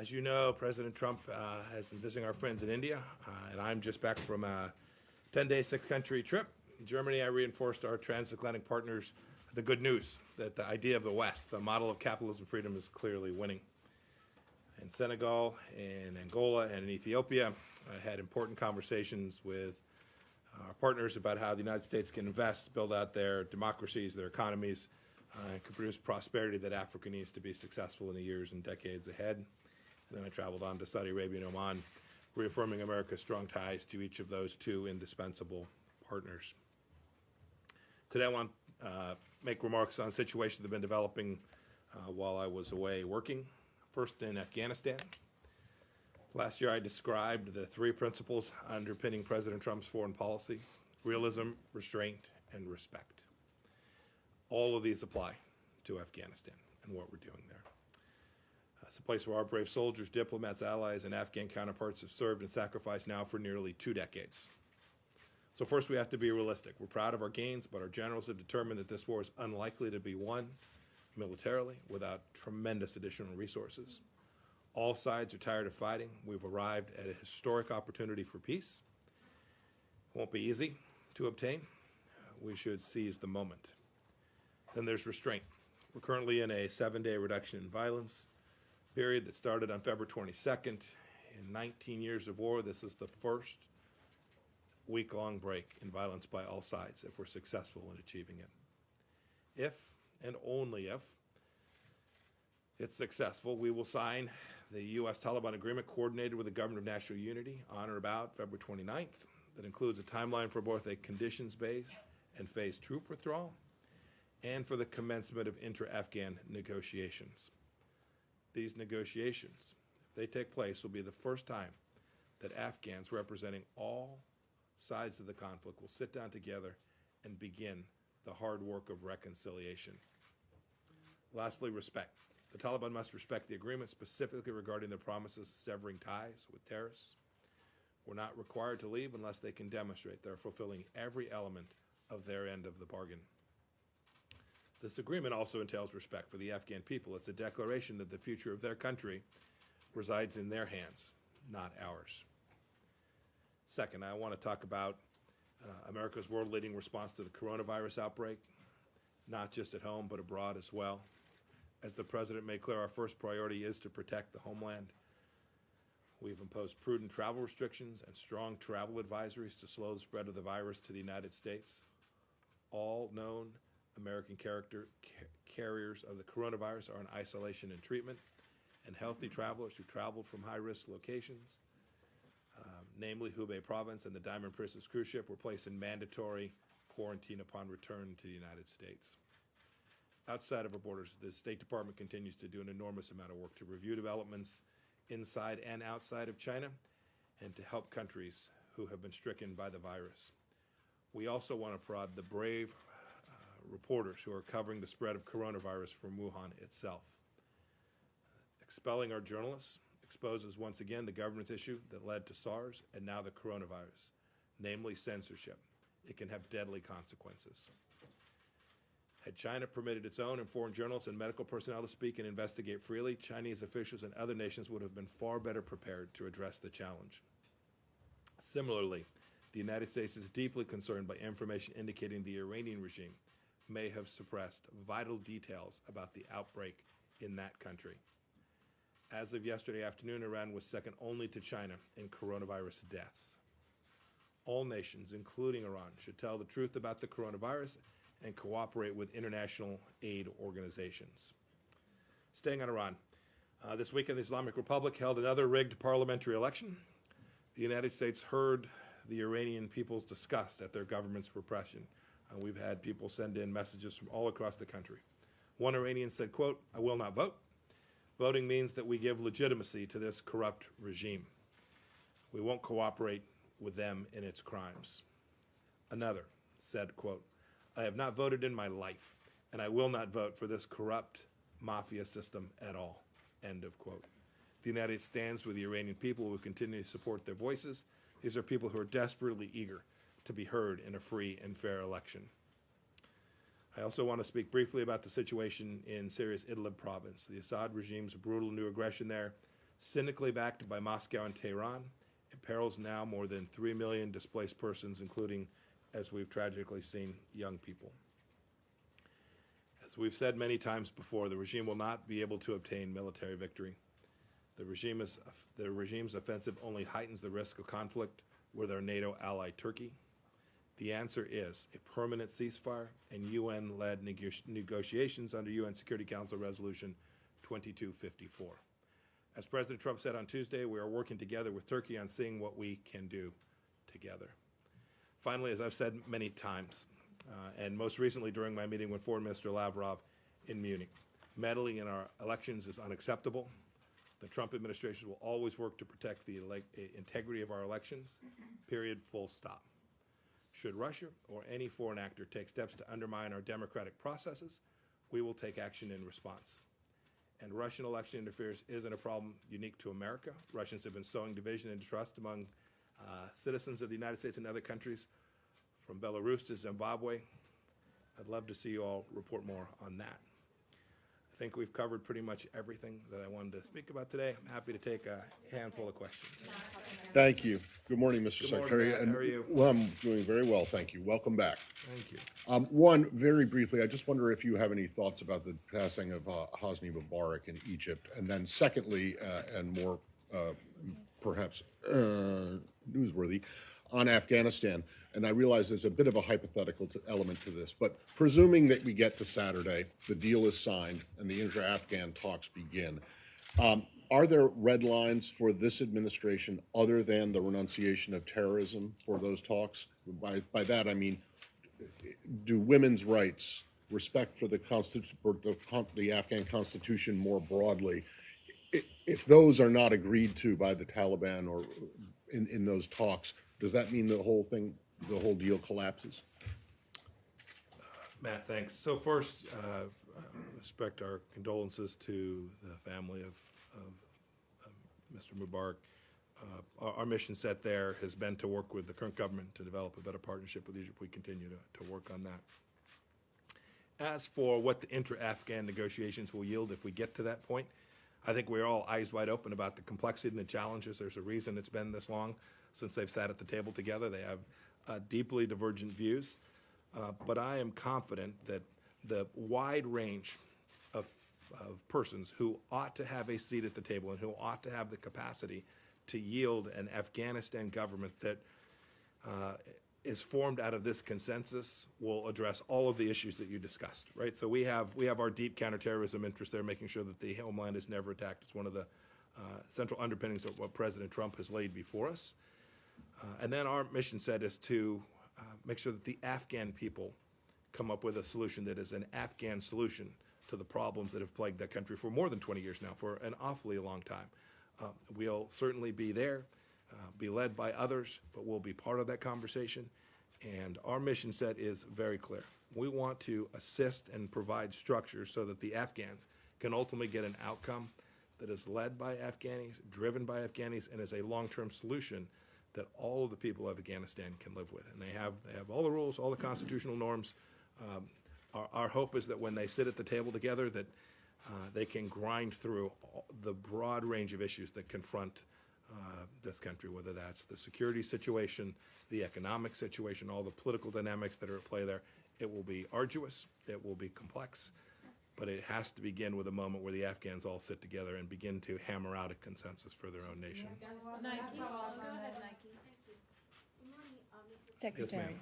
As you know, President Trump has been visiting our friends in India, and I'm just back from a 10-day six-country trip. In Germany, I reinforced our transatlantic partners the good news that the idea of the West, the model of capitalism freedom, is clearly winning. In Senegal, in Angola, and in Ethiopia, I had important conversations with our partners about how the United States can invest, build out their democracies, their economies, and can produce prosperity that Africa needs to be successful in the years and decades ahead. And then I traveled on to Saudi Arabia and Oman, reaffirming America's strong ties to each of those two indispensable partners. Today I want to make remarks on situations that have been developing while I was away working. First in Afghanistan. Last year I described the three principles underpinning President Trump's foreign policy: realism, restraint, and respect. All of these apply to Afghanistan and what we're doing there. It's a place where our brave soldiers, diplomats, allies, and Afghan counterparts have served and sacrificed now for nearly 2 decades. So first we have to be realistic. We're proud of our gains, but our generals have determined that this war is unlikely to be won militarily without tremendous additional resources. All sides are tired of fighting. We've arrived at a historic opportunity for peace. It won't be easy to obtain. We should seize the moment. Then there's restraint. We're currently in a 7-day reduction in violence period that started on February 22nd. In 19 years of war, this is the first week-long break in violence by all sides if we're successful in achieving it. If, and only if, it's successful, we will sign the U.S.-Taliban agreement coordinated with the Government of National Unity on or about February 29th that includes a timeline for both a conditions-based and phased troop withdrawal and for the commencement of intra-Afghan negotiations. These negotiations, if they take place, will be the first time that Afghans representing all sides of the conflict will sit down together and begin the hard work of reconciliation. Lastly, respect. The Taliban must respect the agreement, specifically regarding their promises severing ties with terrorists. We're not required to leave unless they can demonstrate they're fulfilling every element of their end of the bargain. This agreement also entails respect for the Afghan people. It's a declaration that the future of their country resides in their hands, not ours. Second, I want to talk about America's world-leading response to the coronavirus outbreak, not just at home, but abroad as well. As the President made clear, our first priority is to protect the homeland. We've imposed prudent travel restrictions and strong travel advisories to slow the spread of the virus to the United States. All known American carriers of the coronavirus are in isolation and treatment, and healthy travelers who traveled from high-risk locations, namely Hubei province and the Diamond Princess cruise ship, were placed in mandatory quarantine upon return to the United States. Outside of our borders, the State Department continues to do an enormous amount of work to review developments inside and outside of China and to help countries who have been stricken by the virus. We also want to applaud the brave reporters who are covering the spread of coronavirus from Wuhan itself. Expelling our journalists exposes once again the government's issue that led to SARS and now the coronavirus, namely censorship. It can have deadly consequences. Had China permitted its own and foreign journalists and medical personnel to speak and investigate freely, Chinese officials and other nations would have been far better prepared to address the challenge. Similarly, the United States is deeply concerned by information indicating the Iranian regime may have suppressed vital details about the outbreak in that country. As of yesterday afternoon, Iran was second only to China in coronavirus deaths. All nations, including Iran, should tell the truth about the coronavirus and cooperate with international aid organizations. Staying on Iran, this weekend the Islamic Republic held another rigged parliamentary election. The United States heard the Iranian people's disgust at their government's repression. We've had people send in messages from all across the country. One Iranian said, quote, "I will not vote. Voting means that we give legitimacy to this corrupt regime. We won't cooperate with them in its crimes." Another said, quote, "I have not voted in my life, and I will not vote for this corrupt mafia system at all." End of quote. The United States stands with the Iranian people who continue to support their voices. These are people who are desperately eager to be heard in a free and fair election. I also want to speak briefly about the situation in Syria's Idlib province. The Assad regime's brutal new aggression there cynically backed by Moscow and Tehran, imperils now more than 3 million displaced persons, including, as we've tragically seen, young people. As we've said many times before, the regime will not be able to obtain military victory. The regime's offensive only heightens the risk of conflict with our NATO ally Turkey. The answer is a permanent ceasefire and UN-led negotiations under UN Security Council Resolution 2254. As President Trump said on Tuesday, we are working together with Turkey on seeing what we can do together. Finally, as I've said many times, and most recently during my meeting with Foreign Minister Lavrov in Munich, meddling in our elections is unacceptable. The Trump administration will always work to protect the integrity of our elections, period, full stop. Should Russia or any foreign actor take steps to undermine our democratic processes, we will take action in response. And Russian election interference isn't a problem unique to America. Russians have been sowing division and distrust among citizens of the United States and other countries, from Belarus to Zimbabwe. I'd love to see you all report more on that. I think we've covered pretty much everything that I wanted to speak about today. I'm happy to take a handful of questions. Thank you. Good morning, Mr. Secretary. Matt. How are you? Well, I'm doing very well, thank you. Welcome back. Thank you. One, very briefly, I just wonder if you have any thoughts about the passing of Hosni Mubarak in Egypt. And then secondly, and more perhaps newsworthy, on Afghanistan. And I realize there's a bit of a hypothetical element to this, but presuming that we get to Saturday, the deal is signed, and the inter-Afghan talks begin, are there red lines for this administration other than the renunciation of terrorism for those talks? By that, I mean, do women's rights, respect for the Afghan constitution more broadly, if those are not agreed to by the Taliban or in those talks, does that mean the whole thing, the whole deal collapses? Matt, thanks. So first, respect our condolences to the family of Mr. Mubarak. Our mission set there has been to work with the current government to develop a better partnership with Egypt. We continue to work on that. As for what the inter-Afghan negotiations will yield if we get to that point, I think we're all eyes wide open about the complexity and the challenges. There's a reason it's been this long since they've sat at the table together. They have deeply divergent views, but I am confident that the wide range of persons who ought to have a seat at the table and who ought to have the capacity to yield an Afghanistan government that is formed out of this consensus will address all of the issues that you discussed, right? So we have our deep counterterrorism interest there, making sure that the homeland is never attacked. It's one of the central underpinnings of what President Trump has laid before us. And then our mission set is to make sure that the Afghan people come up with a solution that is an Afghan solution to the problems that have plagued that country for more than 20 years now, for an awfully long time. We'll certainly be there, be led by others, but we'll be part of that conversation. And our mission set is very clear. We want to assist and provide structures so that the Afghans can ultimately get an outcome that is led by Afghanis, driven by Afghanis, and is a long-term solution that all of the people of Afghanistan can live with. And they have all the rules, all the constitutional norms. Our hope is that when they sit at the table together, that they can grind through the broad range of issues that confront this country, whether that's the security situation, the economic situation, all the political dynamics that are at play there. It will be arduous, it will be complex, but it has to begin with a moment where the Afghans all sit together and begin to hammer out a consensus for their own nation. Secretary.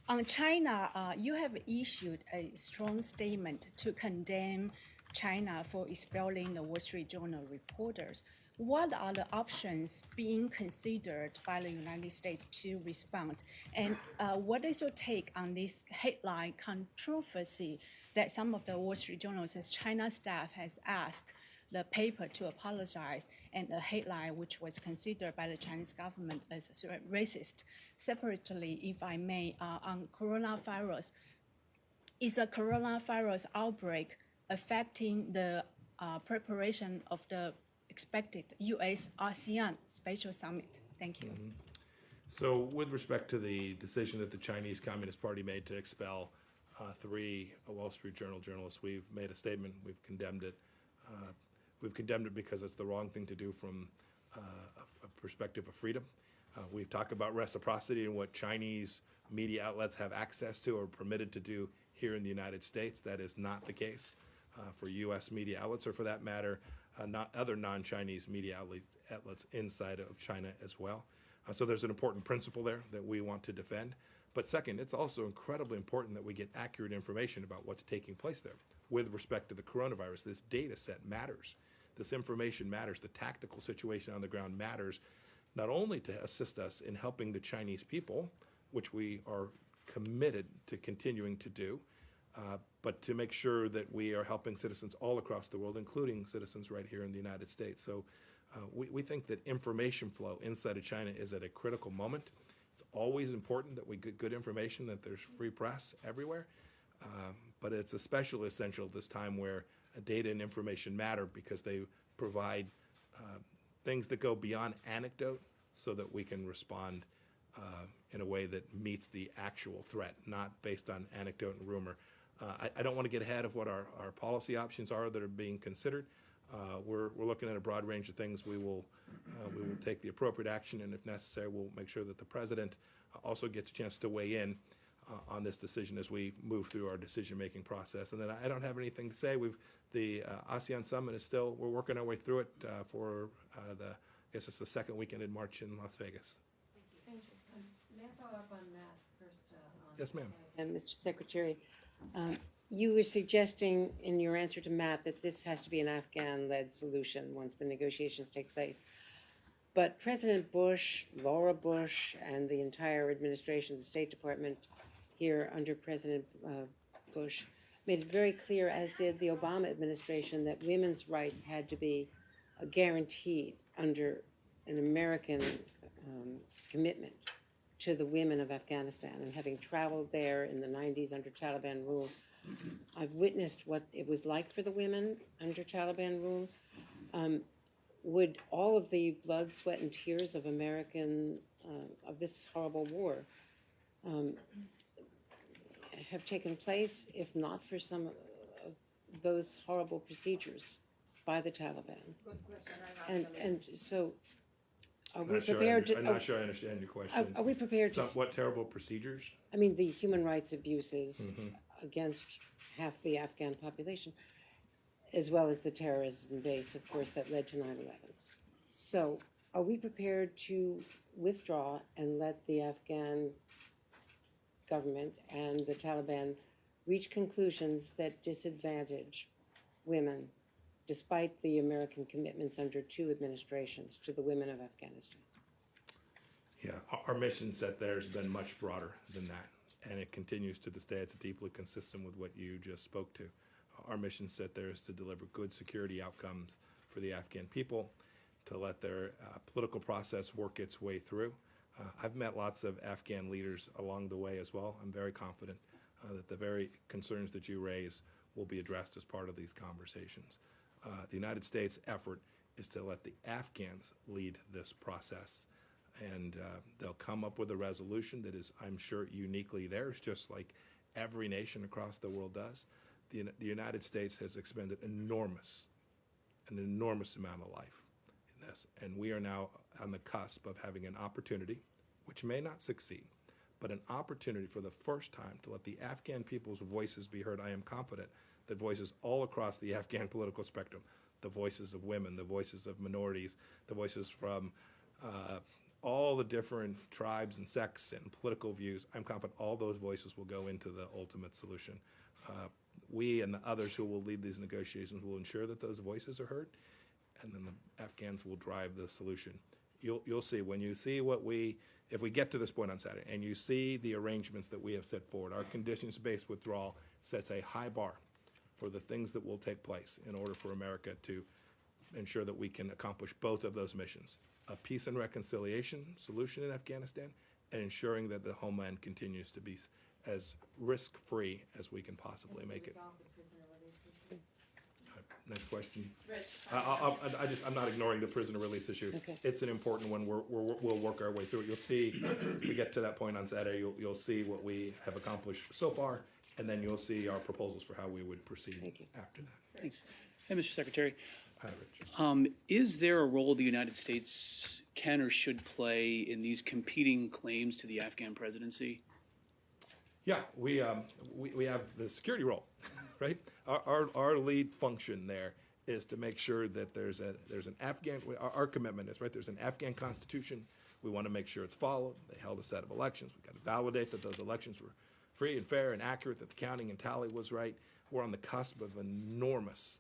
On China, you have issued a strong statement to condemn China for expelling the Wall Street Journal reporters. What are the options being considered by the United States to respond? And what is your take on this headline controversy that some of the Wall Street Journal's China staff has asked the paper to apologize, and a headline which was considered by the Chinese government as racist? Separately, if I may, on coronavirus, is a coronavirus outbreak affecting the preparation of the expected U.S.-ASEAN Special Summit? Thank you. Mm-hmm. So with respect to the decision that the Chinese Communist Party made to expel 3 Wall Street Journal journalists, we've made a statement, we've condemned it. We've condemned it because it's the wrong thing to do from a perspective of freedom. We've talked about reciprocity and what Chinese media outlets have access to or permitted to do here in the United States. That is not the case for U.S. media outlets, or for that matter, not other non-Chinese media outlets inside of China as well. So there's an important principle there that we want to defend. But second, it's also incredibly important that we get accurate information about what's taking place there with respect to the coronavirus. This data set matters. This information matters. The tactical situation on the ground matters, not only to assist us in helping the Chinese people, which we are committed to continuing to do, but to make sure that we are helping citizens all across the world, including citizens right here in the United States. So we think that information flow inside of China is at a critical moment. It's always important that we get good information, that there's free press everywhere, but it's especially essential at this time where data and information matter because they provide things that go beyond anecdote so that we can respond in a way that meets the actual threat, not based on anecdote and rumor. I don't want to get ahead of what our policy options are that are being considered. We're looking at a broad range of things. We will take the appropriate action, and if necessary, we'll make sure that the president also gets a chance to weigh in on this decision as we move through our decision-making process. And then I don't have anything to say. The ASEAN summit is still, we're working our way through it for I guess it's the second weekend in March in Las Vegas. Thank you. May I follow up on that first? Yes, ma'am. And Mr. Secretary, you were suggesting in your answer to Matt that this has to be an Afghan-led solution once the negotiations take place. But President Bush, Laura Bush, and the entire administration, the State Department here under President Bush, made it very clear, as did the Obama administration, that women's rights had to be guaranteed under an American commitment to the women of Afghanistan. And having traveled there in the 90s under Taliban rule, I've witnessed what it was like for the women under Taliban rule. Would all of the blood, sweat, and tears of of this horrible war have taken place if not for some of those horrible procedures by the Taliban? And so, are we prepared to? I'm not sure I understand your question. Are we prepared to? What terrible procedures? I mean, the human rights abuses against half the Afghan population, as well as the terrorism base, of course, that led to 9/11. So, are we prepared to withdraw and let the Afghan government and the Taliban reach conclusions that disadvantage women, despite the American commitments under two administrations to the women of Afghanistan? Yeah, our mission set there has been much broader than that, and it continues to this day. It's deeply consistent with what you just spoke to. Our mission set there is to deliver good security outcomes for the Afghan people, to let their political process work its way through. I've met lots of Afghan leaders along the way as well. I'm very confident that the very concerns that you raise will be addressed as part of these conversations. The United States' effort is to let the Afghans lead this process, and they'll come up with a resolution that is, I'm sure, uniquely theirs, just like every nation across the world does. The United States has expended an enormous amount of life in this, and we are now on the cusp of having an opportunity, which may not succeed, but an opportunity for the first time to let the Afghan people's voices be heard. I am confident that voices all across the Afghan political spectrum, the voices of women, the voices of minorities, the voices from all the different tribes and sects and political views, I'm confident all those voices will go into the ultimate solution. We and the others who will lead these negotiations will ensure that those voices are heard, and then the Afghans will drive the solution. You'll see, when you see if we get to this point on Saturday, and you see the arrangements that we have set forward, our conditions-based withdrawal sets a high bar for the things that will take place in order for America to ensure that we can accomplish both of those missions: a peace and reconciliation solution in Afghanistan, and ensuring that the homeland continues to be as risk-free as we can possibly make it. Next question. I'm not ignoring the prisoner release issue. Okay. It's an important one. We'll work our way through it. You'll see, if we get to that point on Saturday, you'll see what we have accomplished so far, and then you'll see our proposals for how we would proceed Thank you. after that. Thanks. Hey, Mr. Secretary, Hi, Rich. Is there a role the United States can or should play in these competing claims to the Afghan presidency? Yeah, we have the security role, right? Our lead function there is to make sure that there's an Afghan, our commitment is, right, there's an Afghan constitution. We want to make sure it's followed. They held a set of elections. We've got to validate that those elections were free and fair and accurate, that the counting and tally was right. We're on the cusp of enormous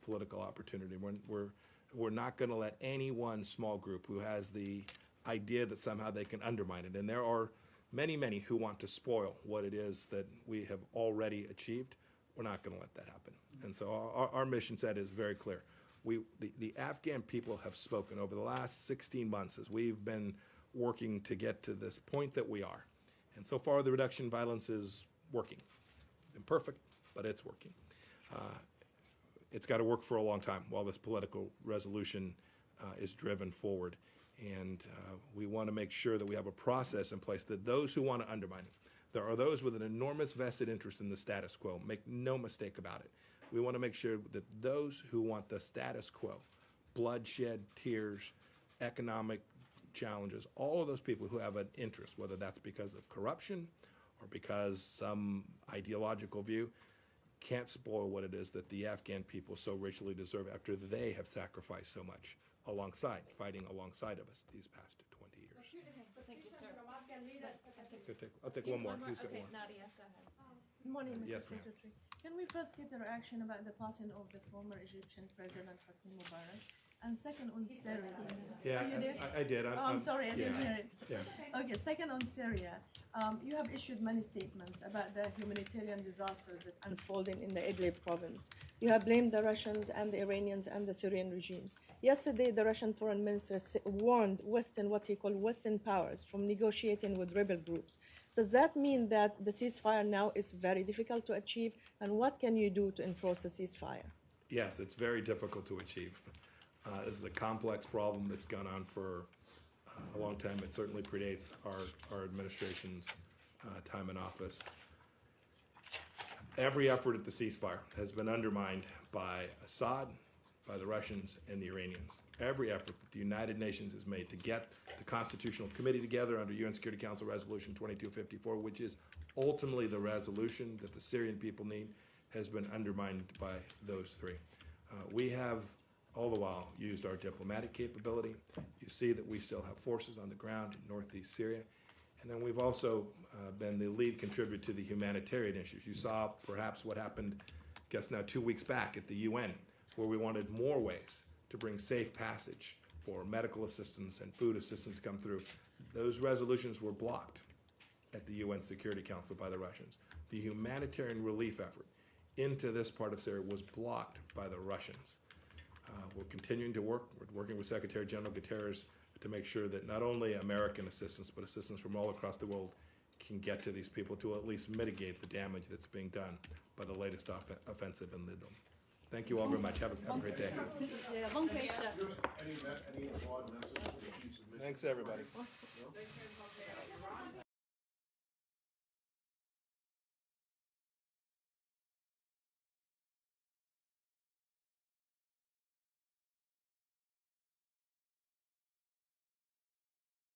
political opportunity. We're not going to let any one small group who has the idea that somehow they can undermine it. And there are many who want to spoil what it is that we have already achieved. We're not going to let that happen. And so our mission set is very clear. The Afghan people have spoken over the last 16 months as we've been working to get to this point that we are. And so far, the reduction in violence is working. It's imperfect, but it's working. It's got to work for a long time while this political resolution is driven forward. And we want to make sure that we have a process in place that those who want to undermine it, there are those with an enormous vested interest in the status quo. Make no mistake about it. We want to make sure that those who want the status quo, bloodshed, tears, economic challenges, all of those people who have an interest, whether that's because of corruption or because some ideological view, can't spoil what it is that the Afghan people so richly deserve after they have sacrificed so much fighting alongside of us these past 20 years. Thank you, sir. I'll take one more. Who's got Okay, one? Nadia, go ahead. Good morning, Mr. Yes, ma'am. Secretary. Can we first get a reaction about the passing of the former Egyptian President Hosni Mubarak? And second on Syria. Yeah, Oh, you did? I did. I'm sorry, I didn't hear it. Yeah. Okay, second on Syria. You have issued many statements about the humanitarian disasters that are unfolding in the Idlib province. You have blamed the Russians and the Iranians and the Syrian regimes. Yesterday, the Russian foreign minister warned what he called Western powers from negotiating with rebel groups. Does that mean that the ceasefire now is very difficult to achieve? And what can you do to enforce the ceasefire? Yes, it's very difficult to achieve. This is a complex problem that's gone on for a long time. It certainly predates our administration's time in office. Every effort at the ceasefire has been undermined by Assad, by the Russians, and the Iranians. Every effort that the United Nations has made to get the Constitutional Committee together under UN Security Council Resolution 2254, which is ultimately the resolution that the Syrian people need, has been undermined by those three. We have all the while used our diplomatic capability. You see that we still have forces on the ground in northeast Syria. And then we've also been the lead contributor to the humanitarian issues. You saw perhaps what happened, I guess now 2 weeks back at the UN, where we wanted more ways to bring safe passage for medical assistance and food assistance come through. Those resolutions were blocked at the UN Security Council by the Russians. The humanitarian relief effort into this part of Syria was blocked by the Russians. We're continuing to work. We're working with Secretary General Guterres to make sure that not only American assistance, but assistance from all across the world can get to these people to at least mitigate the damage that's being done by the latest offensive in Idlib. Thank you all very much. Have a great day. One question. Thanks, everybody.